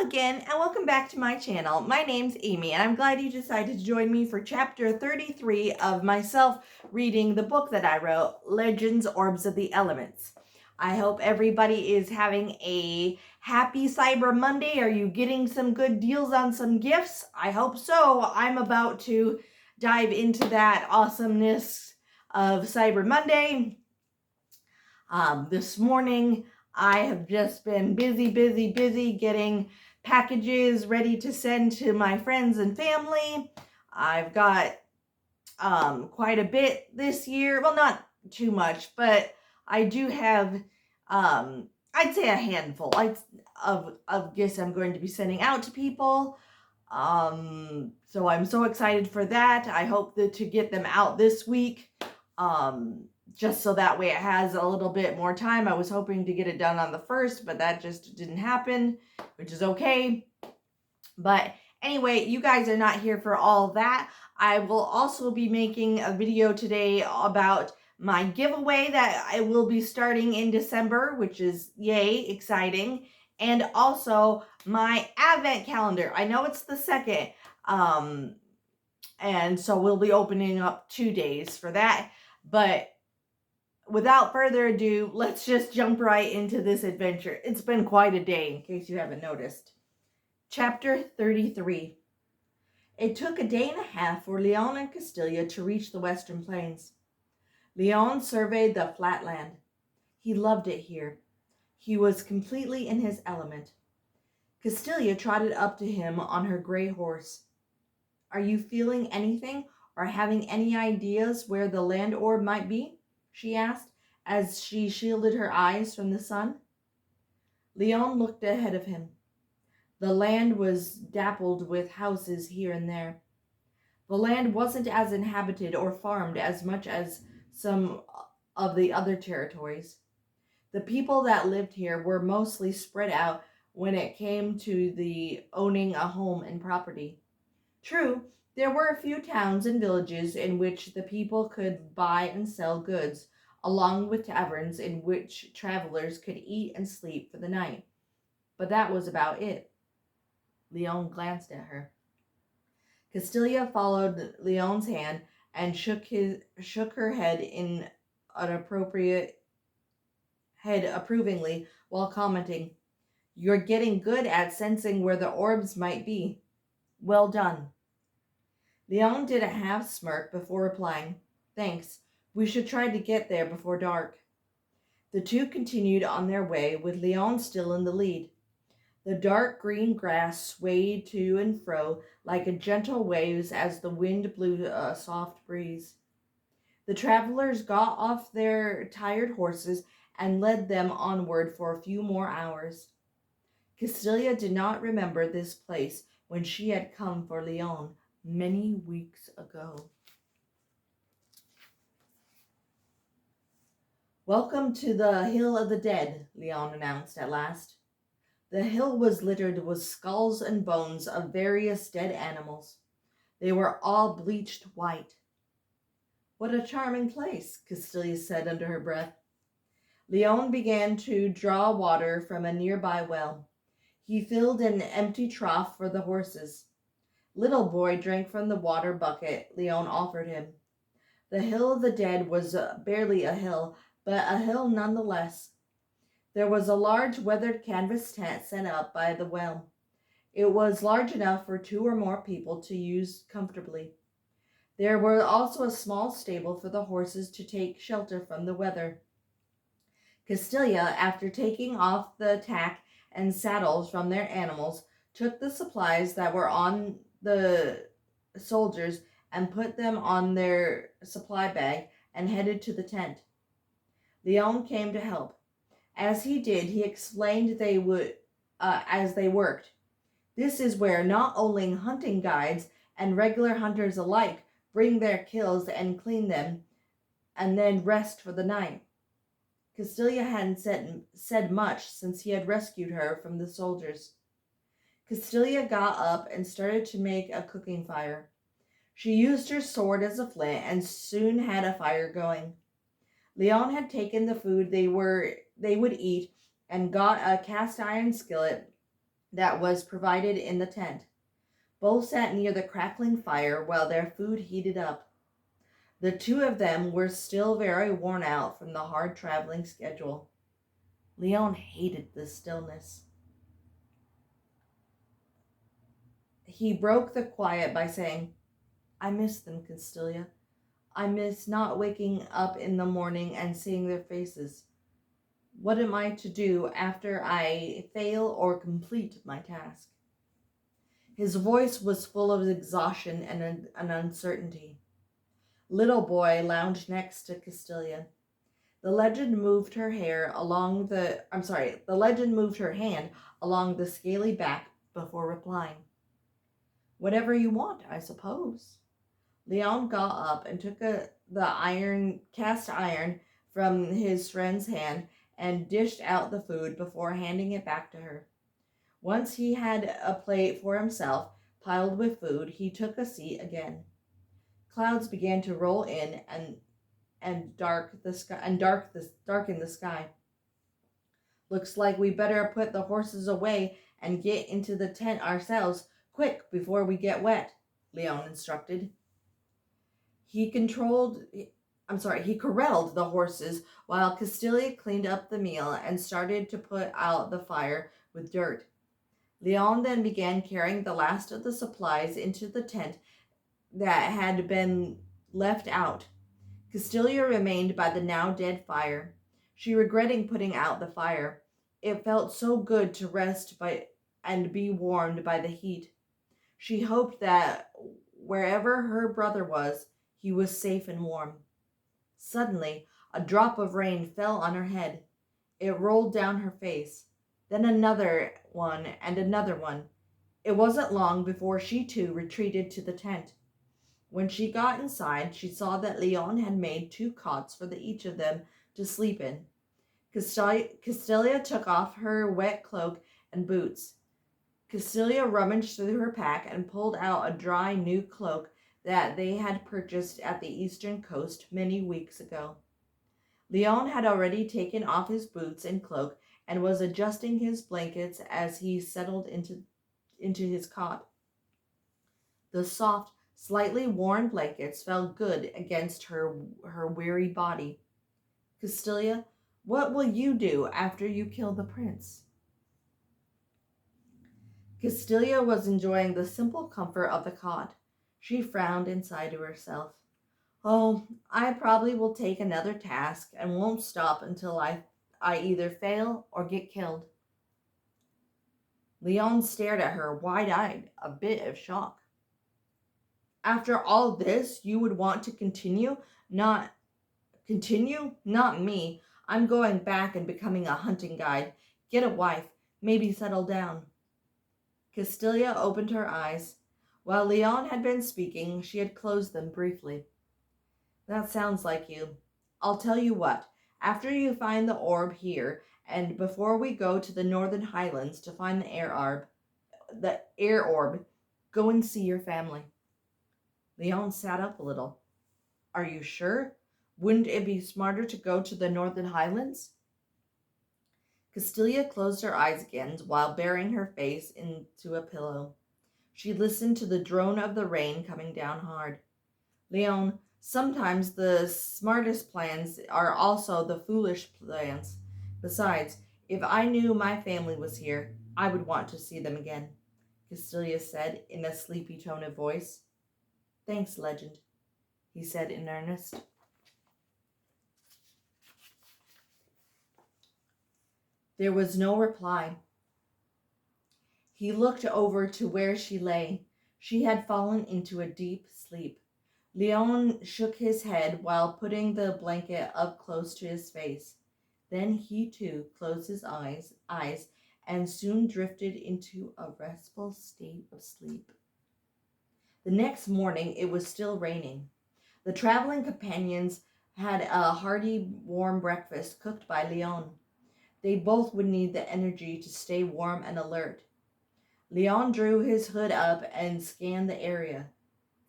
again, and welcome back to my channel. My name's Amy, and I'm glad you decided to join me for chapter 33 of myself reading the book that I wrote, Legends Orbs of the Elements. I hope everybody is having a happy Cyber Monday. Are you getting some good deals on some gifts? I hope so. I'm about to dive into that awesomeness of Cyber Monday. This morning, I have just been busy getting packages ready to send to my friends and family. I've got quite a bit this year. Well, not too much, but I do have I'd say a handful of gifts I'm going to be sending out to people. So I'm so excited for that. I hope to get them out this week. Just so that way it has a little bit more time. I was hoping to get it done on the 1st, but that just didn't happen, which is okay. But anyway, you guys are not here for all that. I will also be making a video today about my giveaway that I will be starting in December, which is yay, exciting. And also my advent calendar. I know it's the 2nd. And so we'll be opening up 2 days for that. But without further ado, let's just jump right into this adventure. It's been quite a day, in case you haven't noticed. Chapter 33. It took a day and a half for Leon and Castilla to reach the western plains. Leon surveyed the flat land. He loved it here. He was completely in his element. Castilla trotted up to him on her gray horse. "Are you feeling anything or having any ideas where the land orb might be?" she asked, as she shielded her eyes from the sun. Leon looked ahead of him. The land was dappled with houses here and there. The land wasn't as inhabited or farmed as much as some of the other territories. The people that lived here were mostly spread out when it came to the owning a home and property. True, there were a few towns and villages in which the people could buy and sell goods, along with taverns in which travelers could eat and sleep for the night. But that was about it. Leon glanced at her. Castilla followed Leon's hand and shook her head in approvingly while commenting, "You're getting good at sensing where the orbs might be. Well done." Leon did a half smirk before replying, "Thanks. We should try to get there before dark." The two continued on their way, with Leon still in the lead. The dark green grass swayed to and fro like a gentle waves as the wind blew a soft breeze. The travelers got off their tired horses and led them onward for a few more hours. Castilla did not remember this place when she had come for Leon many weeks ago. "Welcome to the Hill of the Dead," Leon announced at last. The hill was littered with skulls and bones of various dead animals. They were all bleached white. "What a charming place," Castilla said under her breath. Leon began to draw water from a nearby well. He filled an empty trough for the horses. Little Boy drank from the water bucket Leon offered him. The Hill of the Dead was barely a hill, but a hill nonetheless. There was a large weathered canvas tent set up by the well. It was large enough for 2 or more people to use comfortably. There was also a small stable for the horses to take shelter from the weather. Castilla, after taking off the tack and saddles from their animals, took the supplies that were on the soldiers and put them on their supply bag and headed to the tent. Leon came to help. As he did, he explained they would, as they worked. "This is where not only hunting guides and regular hunters alike bring their kills and clean them, and then rest for the night." Castilla hadn't said much since he had rescued her from the soldiers. Castilla got up and started to make a cooking fire. She used her sword as a flint and soon had a fire going. Leon had taken the food they would eat and got a cast iron skillet that was provided in the tent. Both sat near the crackling fire while their food heated up. The two of them were still very worn out from the hard traveling schedule. Leon hated the stillness. He broke the quiet by saying, "I miss them, Castilia. I miss not waking up in the morning and seeing their faces. What am I to do after I fail or complete my task?" His voice was full of exhaustion and an uncertainty. Little Boy lounged next to Castilia. The legend moved her hand along the scaly back before replying. "Whatever you want, I suppose." Leon got up and took the cast iron from his friend's hand and dished out the food before handing it back to her. Once he had a plate for himself piled with food, he took a seat again. Clouds began to roll in and darken the sky. "Looks like we better put the horses away and get into the tent ourselves, quick, before we get wet," Leon instructed. He corralled the horses while Castilia cleaned up the meal and started to put out the fire with dirt. Leon then began carrying the last of the supplies into the tent that had been left out. Castilia remained by the now dead fire. She regretted putting out the fire. It felt so good to rest and be warmed by the heat. She hoped that wherever her brother was, he was safe and warm. Suddenly, a drop of rain fell on her head. It rolled down her face. Then another one and another one. It wasn't long before she too retreated to the tent. When she got inside, she saw that Leon had made two cots for each of them to sleep in. Castilia took off her wet cloak and boots. Castilia rummaged through her pack and pulled out a dry new cloak that they had purchased at the eastern coast many weeks ago. Leon had already taken off his boots and cloak and was adjusting his blankets as he settled into his cot. The soft, slightly worn blankets felt good against her weary body. "Castilia, what will you do after you kill the prince?" Castilia was enjoying the simple comfort of the cot. She frowned and sighed to herself. "Oh, I probably will take another task and won't stop until I either fail or get killed." Leon stared at her wide-eyed, a bit of shock. "After all this, you would want to continue? Not me. I'm going back and becoming a hunting guide. Get a wife, maybe settle down." Castilia opened her eyes. While Leon had been speaking, she had closed them briefly. "That sounds like you. I'll tell you what. After you find the orb here, and before we go to the Northern Highlands to find the air orb, go and see your family." Leon sat up a little. "Are you sure? Wouldn't it be smarter to go to the Northern Highlands?" Castilia closed her eyes again while burying her face into a pillow. She listened to the drone of the rain coming down hard. "Leon, sometimes the smartest plans are also the foolish plans. Besides, if I knew my family was here, I would want to see them again," Castilia said in a sleepy tone of voice. "Thanks, Legend," he said in earnest. There was no reply. He looked over to where she lay. She had fallen into a deep sleep. Leon shook his head while putting the blanket up close to his face. Then he too closed his eyes and soon drifted into a restful state of sleep. The next morning it was still raining. The traveling companions had a hearty, warm breakfast cooked by Leon. They both would need the energy to stay warm and alert. Leon drew his hood up and scanned the area.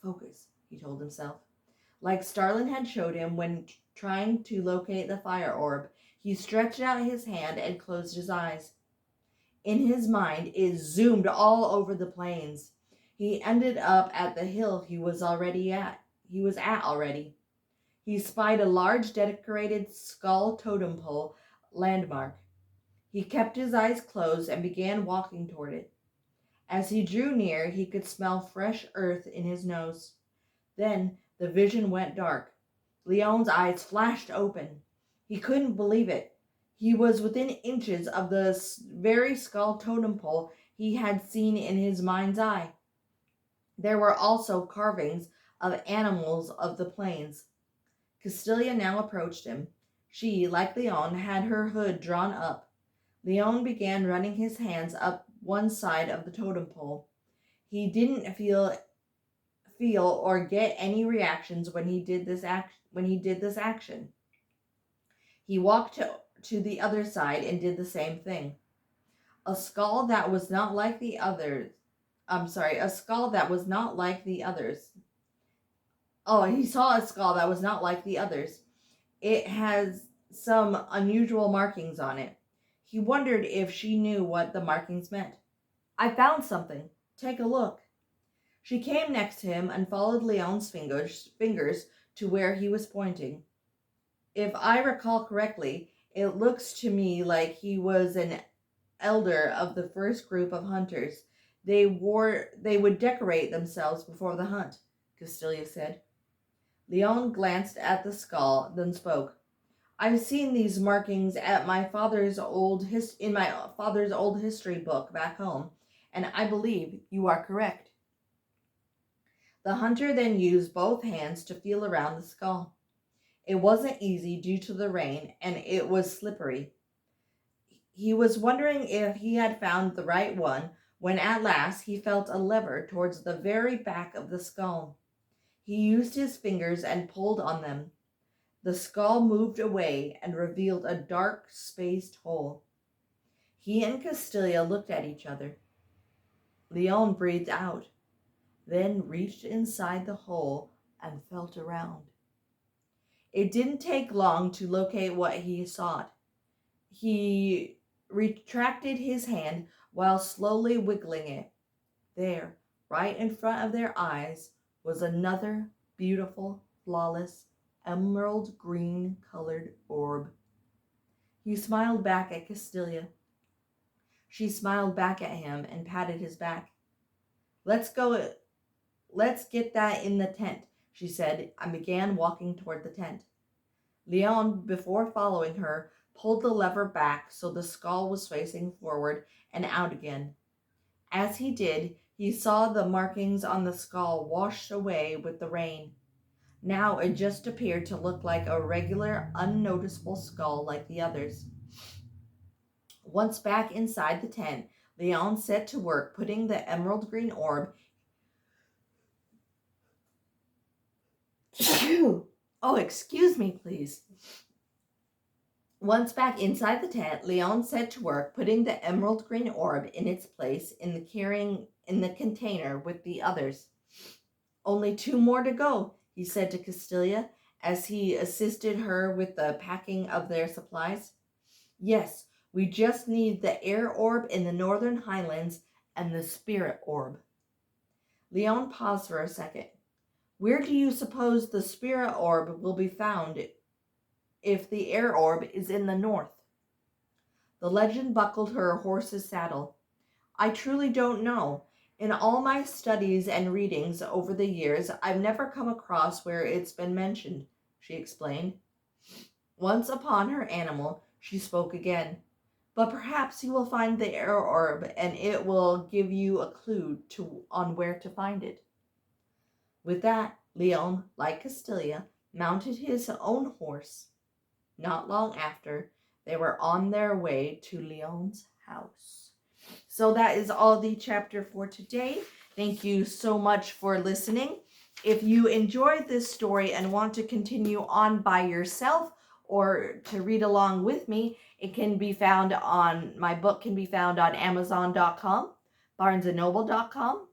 "Focus," he told himself. Like Starlin had showed him when trying to locate the fire orb, he stretched out his hand and closed his eyes. In his mind, it zoomed all over the plains. He ended up at the hill He was at already. He spied a large decorated skull totem pole landmark. He kept his eyes closed and began walking toward it. As he drew near, he could smell fresh earth in his nose. Then the vision went dark. Leon's eyes flashed open. He couldn't believe it. He was within inches of the very skull totem pole he had seen in his mind's eye. There were also carvings of animals of the plains. Castilia now approached him. She, like Leon, had her hood drawn up. Leon began running his hands up one side of the totem pole. He didn't feel or get any reactions when he did this action. He walked to the other side and did the same thing. A skull that was not like the others. A skull that was not like the others. Oh, he saw a skull that was not like the others. It has some unusual markings on it. He wondered if she knew what the markings meant. I found something. Take a look. She came next to him and followed Leon's fingers to where he was pointing. If I recall correctly, it looks to me like he was an elder of the first group of hunters. They would decorate themselves before the hunt, Castilia said. Leon glanced at the skull, then spoke. I've seen these markings at my father's in my father's old history book back home, and I believe you are correct. The hunter then used both hands to feel around the skull. It wasn't easy due to the rain, and it was slippery. He was wondering if he had found the right one when at last he felt a lever towards the very back of the skull. He used his fingers and pulled on them. The skull moved away and revealed a dark, spaced hole. He and Castilia looked at each other. Leon breathed out, then reached inside the hole and felt around. It didn't take long to locate what he sought. He retracted his hand while slowly wiggling it. There, right in front of their eyes, was another beautiful, flawless, emerald green colored orb. He smiled back at Castilia. She smiled back at him and patted his back. Let's get that in the tent, she said, and began walking toward the tent. Leon, before following her, pulled the lever back so the skull was facing forward and out again. As he did, he saw the markings on the skull washed away with the rain. Now it just appeared to look like a regular, unnoticeable skull like the others. Once back inside the tent, Leon set to work putting the emerald green orb. Oh, excuse me, please. Once back inside the tent, Leon set to work putting the emerald green orb in its place in the container with the others. Only 2 more to go, he said to Castilia as he assisted her with the packing of their supplies. Yes, we just need the air orb in the northern highlands and the spirit orb. Leon paused for a second. Where do you suppose the spirit orb will be found if the air orb is in the north? The legend buckled her horse's saddle. I truly don't know. In all my studies and readings over the years, I've never come across where it's been mentioned, she explained. Once upon her animal, she spoke again. But perhaps you will find the air orb and it will give you a clue on where to find it. With that, Leon, like Castilia, mounted his own horse. Not long after, they were on their way to Leon's house. So that is all the chapter for today. Thank you so much for listening. If you enjoyed this story and want to continue on by yourself or to read along with me, my book can be found on Amazon.com, BarnesandNoble.com,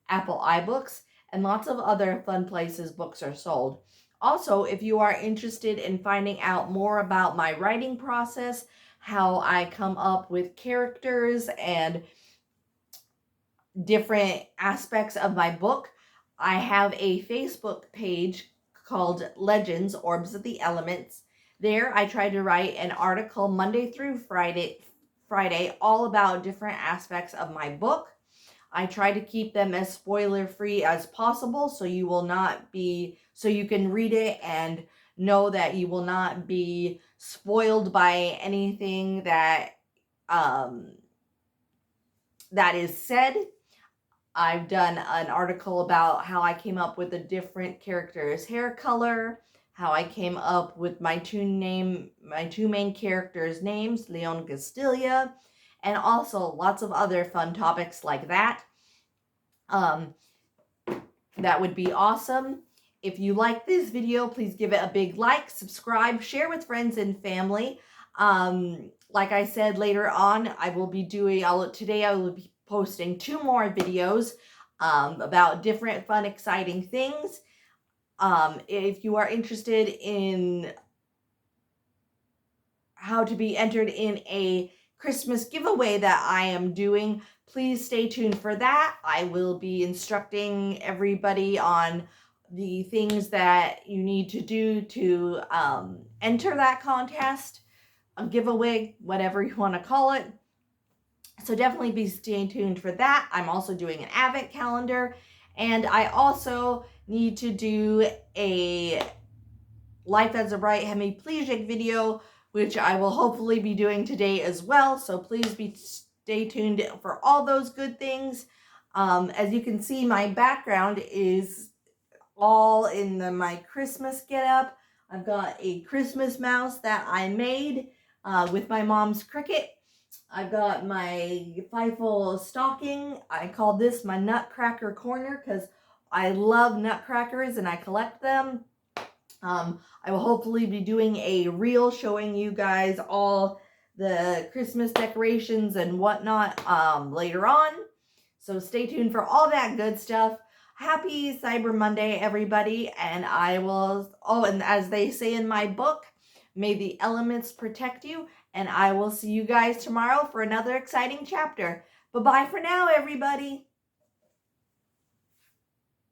Apple iBooks, and lots of other fun places books are sold. Also, if you are interested in finding out more about my writing process, how I come up with characters and different aspects of my book, I have a Facebook page called Legends Orbs of the Elements. There I try to write an article Monday through Friday all about different aspects of my book. I try to keep them as spoiler free as possible so you can read it and know that you will not be spoiled by anything that that is said. I've done an article about how I came up with a different character's hair color, how I came up with my two main characters' names, Leon Castilla, and also lots of other fun topics like that. That would be awesome. If you like this video, please give it a big like, subscribe, share with friends and family. Like I said, later on, I will be posting 2 more videos about different fun, exciting things. If you are interested in how to be entered in a Christmas giveaway that I am doing, please stay tuned for that. I will be instructing everybody on the things that you need to do to enter that contest, a giveaway, whatever you want to call it. So definitely be staying tuned for that. I'm also doing an advent calendar, and I also need to do a Life as a Right hemiplegic video, which I will hopefully be doing today as well. So please stay tuned for all those good things. As you can see, my background is all in my Christmas getup. I've got a Christmas mouse that I made with my mom's Cricut. I've got my Fievel stocking. I call this my Nutcracker corner because I love nutcrackers and I collect them. I will hopefully be doing a reel showing you guys all the Christmas decorations and whatnot later on. So stay tuned for all that good stuff. Happy Cyber Monday, everybody. And and as they say in my book, may the elements protect you. And I will see you guys tomorrow for another exciting chapter. Bye-bye for now, everybody.